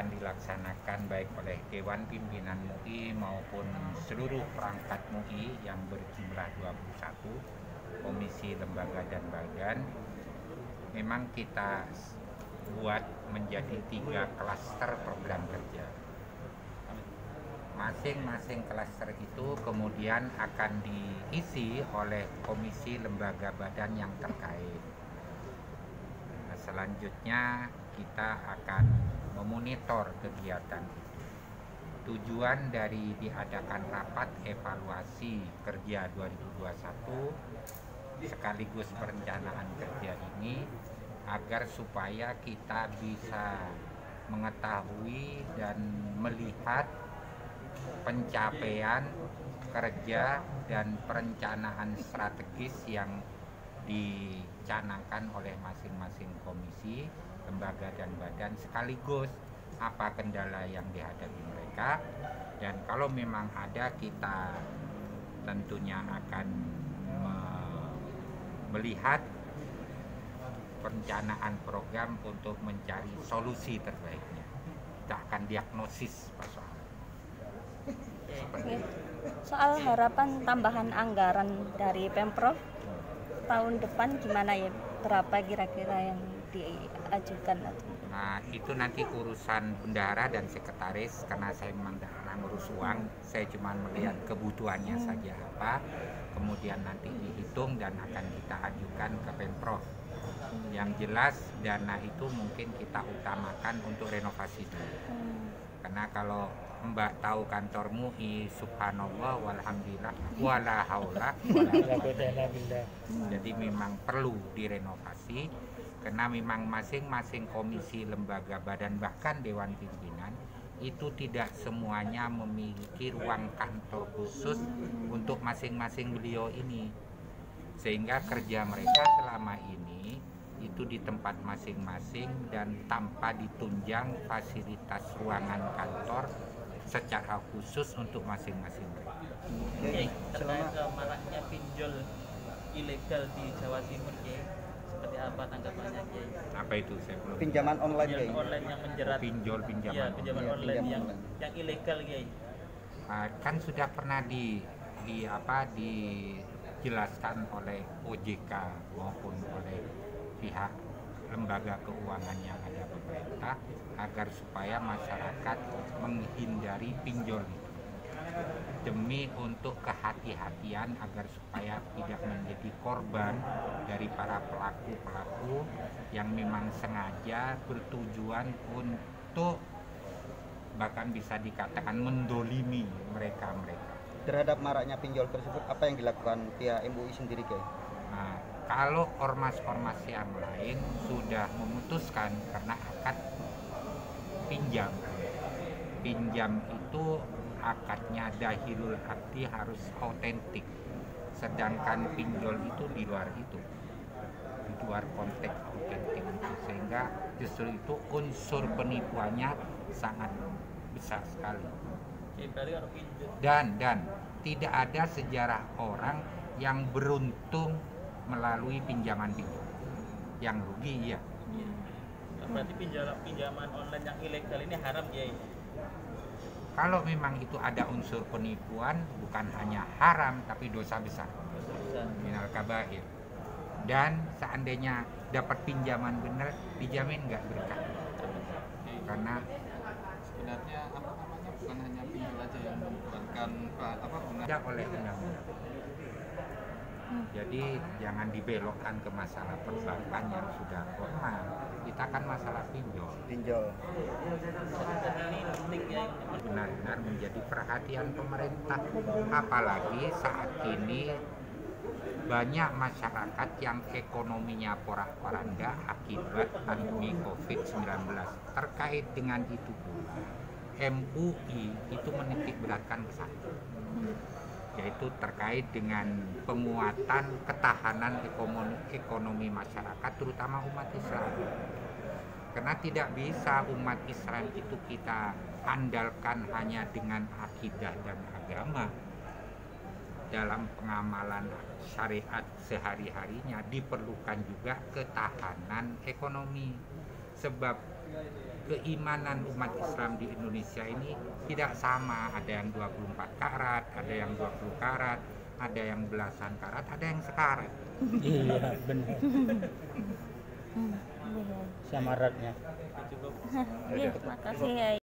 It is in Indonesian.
akan dilaksanakan baik oleh Dewan Pimpinan MUI maupun seluruh perangkat MUI yang berjumlah 21 komisi, lembaga, dan badan. Memang kita buat menjadi 3 klaster program kerja. Masing-masing klaster itu kemudian akan diisi oleh komisi, lembaga, badan yang terkait. Nah, selanjutnya kita akan memonitor kegiatan itu. Tujuan dari diadakan rapat evaluasi kerja 2021 sekaligus perencanaan kerja ini agar supaya kita bisa mengetahui dan melihat pencapaian kerja dan perencanaan strategis yang dicanangkan oleh masing-masing komisi, lembaga, dan badan, sekaligus apa kendala yang dihadapi mereka, dan kalau memang ada kita tentunya akan melihat perencanaan program untuk mencari solusi terbaiknya. Kita akan diagnosis persoalan. Soal harapan tambahan anggaran dari Pemprov tahun depan gimana ya? Berapa kira-kira yang diajukan? Nah, itu nanti urusan bendahara dan sekretaris, karena saya memang tidak pernah ngurus uang, saya cuma melihat kebutuhannya saja apa, kemudian nanti dihitung dan akan kita ajukan ke Pemprov. Yang jelas dana itu mungkin kita utamakan untuk renovasi dulu. Karena kalau Mbak tahu kantor MUI, subhanallah walhamdulillah wala haula wala quwwata. Jadi memang perlu direnovasi karena memang masing-masing komisi, lembaga, badan, bahkan dewan pimpinan itu tidak semuanya memiliki ruang kantor khusus untuk masing-masing beliau ini, sehingga kerja mereka selama ini itu di tempat masing-masing dan tanpa ditunjang fasilitas ruangan kantor secara khusus untuk masing-masing mereka. Terkait maraknya pinjol ilegal di Jawa Timur, seperti apa tanggapannya, Kiai? Apa itu? Saya belum. Pinjaman online, Pinjol online yang menjerat. Pinjaman Ya, pinjaman online. online Pinjaman yang ilegal, Kiai. Kan sudah pernah dijelaskan oleh OJK maupun oleh pihak lembaga keuangan yang ada pemerintah agar supaya masyarakat menghindari pinjol demi untuk kehati-hatian agar supaya tidak menjadi korban dari para pelaku-pelaku yang memang sengaja bertujuan untuk bahkan bisa dikatakan mendolimi mereka. Terhadap maraknya pinjol tersebut, apa yang dilakukan pihak MUI sendiri, Kiai? Nah, kalau ormas-ormas yang lain sudah memutuskan karena akad pinjam itu akadnya dahilul akdi harus autentik, sedangkan pinjol itu di luar konteks autentik itu, sehingga justru itu unsur penipuannya sangat besar sekali. Dan tidak ada sejarah orang yang beruntung melalui pinjaman yang rugi, ya. Berarti pinjaman online yang ilegal ini haram, Kiai? Kalau memang itu ada unsur penipuan, bukan hanya haram tapi dosa besar, minal kabair. Dan seandainya dapat pinjaman benar, dijamin nggak berkah. Karena sebenarnya bukan hanya pinjol aja yang membutuhkan tidak oleh undang-undang. Jadi jangan dibelokkan ke masalah perbankan yang sudah formal. Kita kan masalah pinjol. Benar-benar menjadi perhatian pemerintah. Apalagi saat ini banyak masyarakat yang ekonominya porak-poranda akibat pandemi COVID-19. Terkait dengan itu pula, MUI itu menitik beratkan ke sana, yaitu terkait dengan penguatan ketahanan ekonomi masyarakat, terutama umat Islam. Karena tidak bisa umat Islam itu kita andalkan hanya dengan akidah dan agama. Dalam pengamalan syariat sehari-harinya diperlukan juga ketahanan ekonomi. Sebab keimanan umat Islam di Indonesia ini tidak sama. Ada yang 24 karat, ada yang 20 karat, ada yang belasan karat, ada yang sekarat. Iya, benar. Samaratnya. Cukup. Iya, makasih ya.